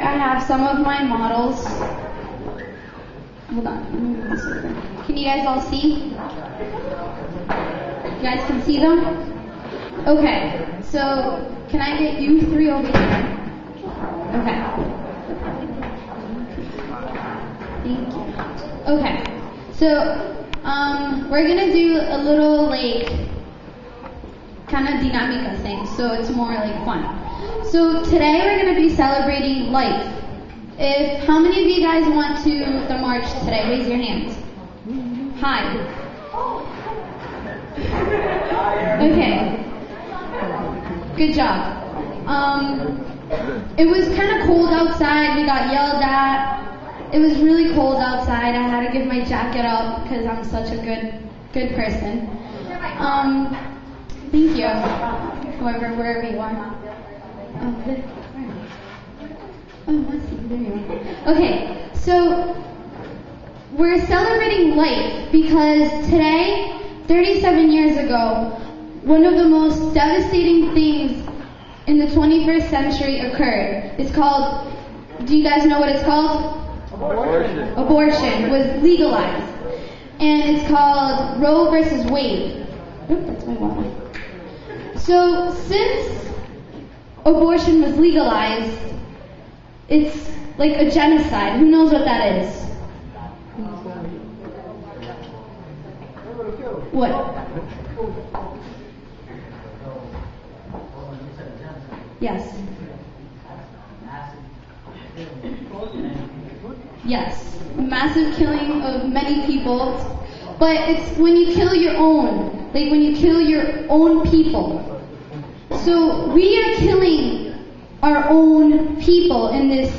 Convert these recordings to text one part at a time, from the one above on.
I have some of my models. Hold on. Let me move this over. Can you guys all see? You guys can see them? Okay. So, can I get you three over here? Okay. Thank you. Okay. So, we're gonna do a little kind of dinamica thing, so it's more fun. So today we're gonna be celebrating life. How many of you guys went to the march today? Raise your hands. Hi. Okay. Good job. It was kind of cold outside. We got yelled at. It was really cold outside. I had to give my jacket up because I'm such a good person. Thank you. Wherever you are. There you are. Okay, so we're celebrating life because today, 37 years ago, one of the most devastating things in the 21st century occurred. It's called, do you guys know what it's called? Abortion. Abortion was legalized. And it's called Roe versus Wade. Oop, that's my water. So since abortion was legalized, it's like a genocide. Who knows what that is? What? Yes. Yes. Massive killing of many people. But it's when you kill your own. When you kill your own people. So we are killing our own people in this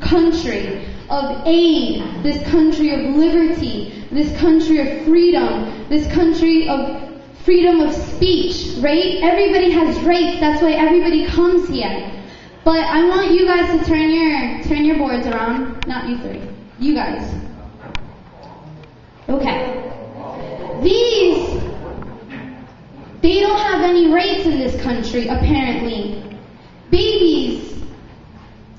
country of aid, this country of liberty, this country of freedom, this country of freedom of speech, right? Everybody has rights. That's why everybody comes here. But I want you guys to turn your boards around. Not you three. You guys. Okay. They don't have any rights in this country, apparently. Babies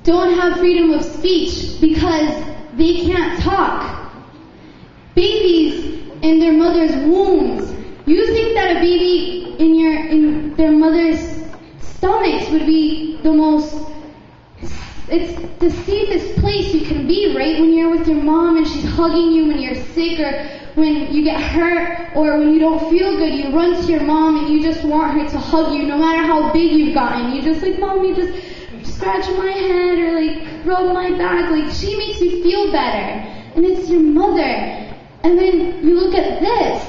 don't have freedom of speech because they can't talk. Babies in their mother's wombs. You think that a baby in their mother's stomachs would be it's the safest place you can be, right? When you're with your mom and she's hugging you when you're sick or when you get hurt or when you don't feel good, you run to your mom and you just want her to hug you no matter how big you've gotten. You just Mommy, just scratch my head or rub my back. She makes you feel better. And it's your mother. And then you look at this.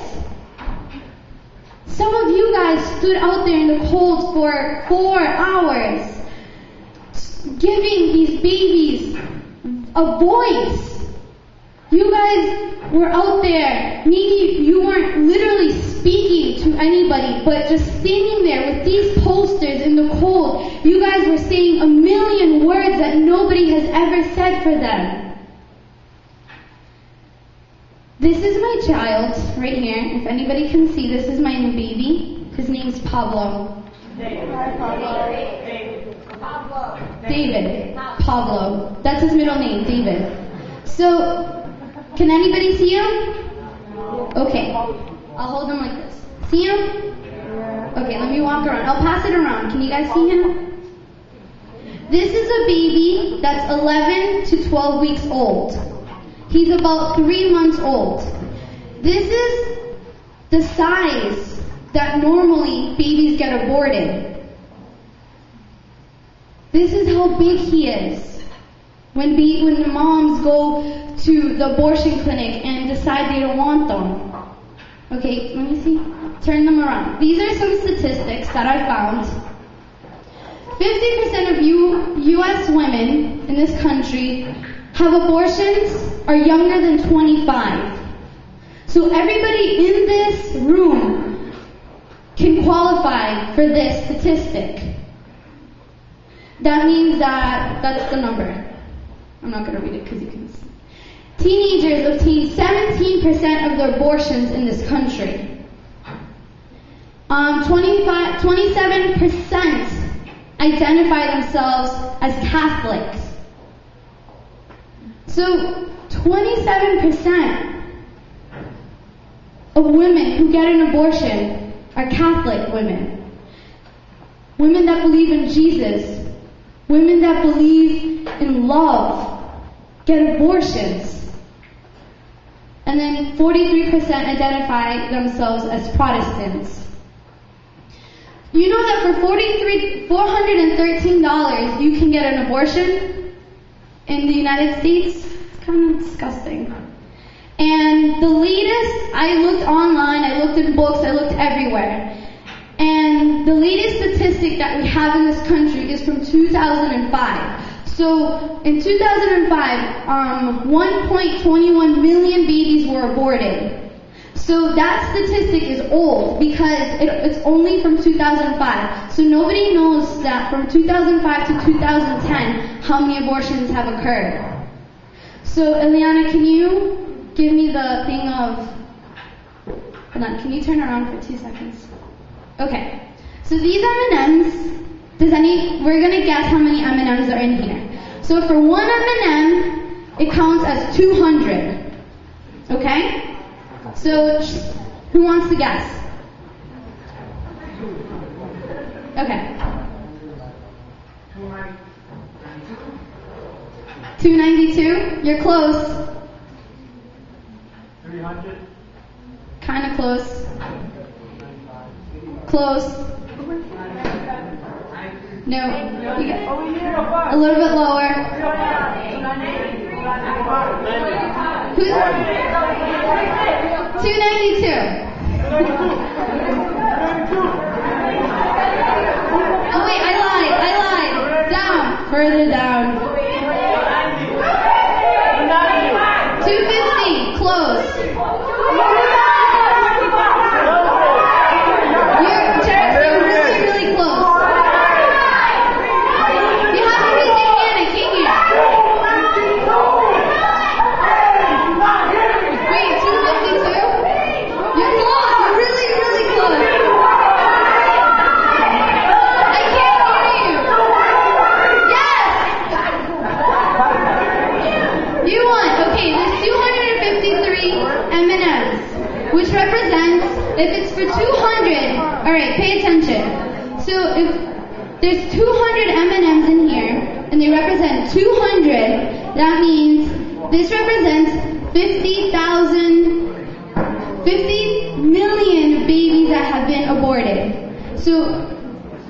Some of you guys stood out there in the cold for 4 hours giving these babies a voice. You guys were out there, maybe you weren't literally speaking to anybody, but just standing there with these posters in the cold. You guys were saying a million words that nobody has ever said for them. This is my child right here. If anybody can see, this is my new baby. His name's Pablo. David. Pablo. That's his middle name, David. So, can anybody see him? Okay. I'll hold him like this. See him? Okay, let me walk around. I'll pass it around. Can you guys see him? This is a baby that's 11 to 12 weeks old. He's about 3 months old. This is the size that normally babies get aborted. This is how big he is. When the moms go to the abortion clinic and decide they don't want them. Okay, let me see. Turn them around. These are some statistics that I found. 50% of U.S. women in this country have abortions are younger than 25. So everybody in this room can qualify for this statistic. That means that's the number. I'm not going to read it because you can see. Teenagers obtain 17% of the abortions in this country. 27% identify themselves as Catholics. So 27% of women who get an abortion are Catholic women. Women that believe in Jesus. Women that believe in love get abortions. And then 43% identify themselves as Protestants. You know that for $413 you can get an abortion in the United States? It's kind of disgusting. And the latest, I looked online, I looked in books, I looked everywhere. And the latest statistic that we have in this country is from 2005. So in 2005, 1.21 million babies were aborted. So that statistic is old because it's only from 2005. So nobody knows that from 2005 to 2010 how many abortions have occurred. So Eliana, can you give me the thing of... Hold on, can you turn around for 2 seconds? Okay. So these M&Ms, we're going to guess how many M&Ms are in here. So for one M&M, it counts as 200. Okay? So, who wants to guess? Okay. 292? You're close. 300? Kind of close. Close. No. You got a little bit lower. Who's 292? Oh wait, I lied. Down. Further down. 250. Close. You're really, really close. You have to raise your hand. I can't hear. Wait, 252? You're close. You're really, really close. I can't hear you. Yes! You won. Okay, there's 253 M&Ms, which represents, if it's for 200, alright, pay attention. So if there's 200 M&Ms in here, and they represent 200, that means this represents 50 million babies that have been aborted. So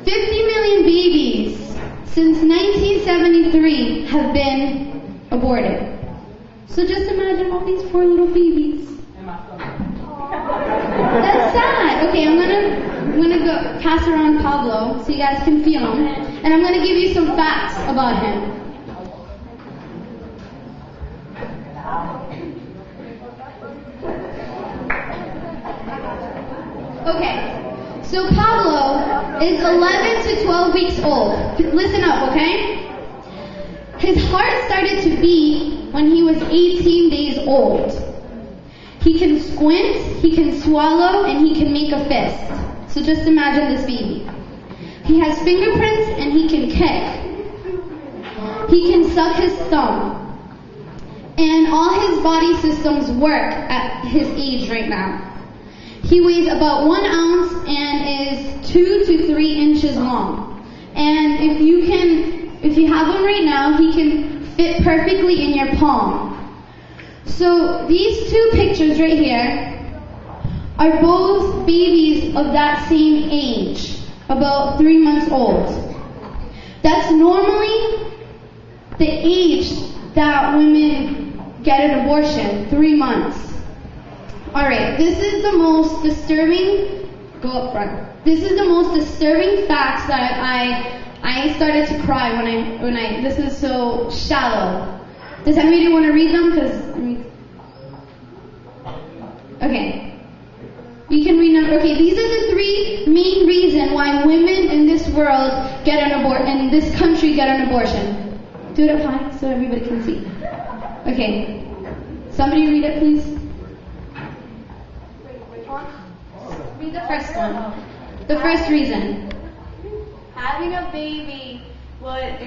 50 million babies since 1973 have been aborted. So just imagine all these poor little babies. That's sad. Okay, I'm gonna go pass around Pablo so you guys can feel him, and I'm gonna give you some facts about him. Okay, so Pablo is 11 to 12 weeks old. Listen up, okay? His heart started to beat when he was 18 days old. He can squint, he can swallow, and he can make a fist. So just imagine this baby. He has fingerprints and he can kick. He can suck his thumb. And all his body systems work at his age right now. He weighs about 1 ounce and is 2 to 3 inches long. And if you have him right now, he can fit perfectly in your palm. So these two pictures right here are both babies of that same age, about 3 months old. That's normally the age that women get an abortion, 3 months. Alright, this is the most disturbing, go up front. This is the most disturbing facts that I started to cry when I, this is so shallow. Does anybody want to read them? Okay. You can read them. Okay, these are the 3 main reasons why women in this world get an in this country get an abortion. Do it up high so everybody can see. Okay. Somebody read it, please. Which one? Read the first one. The first reason. Having a baby would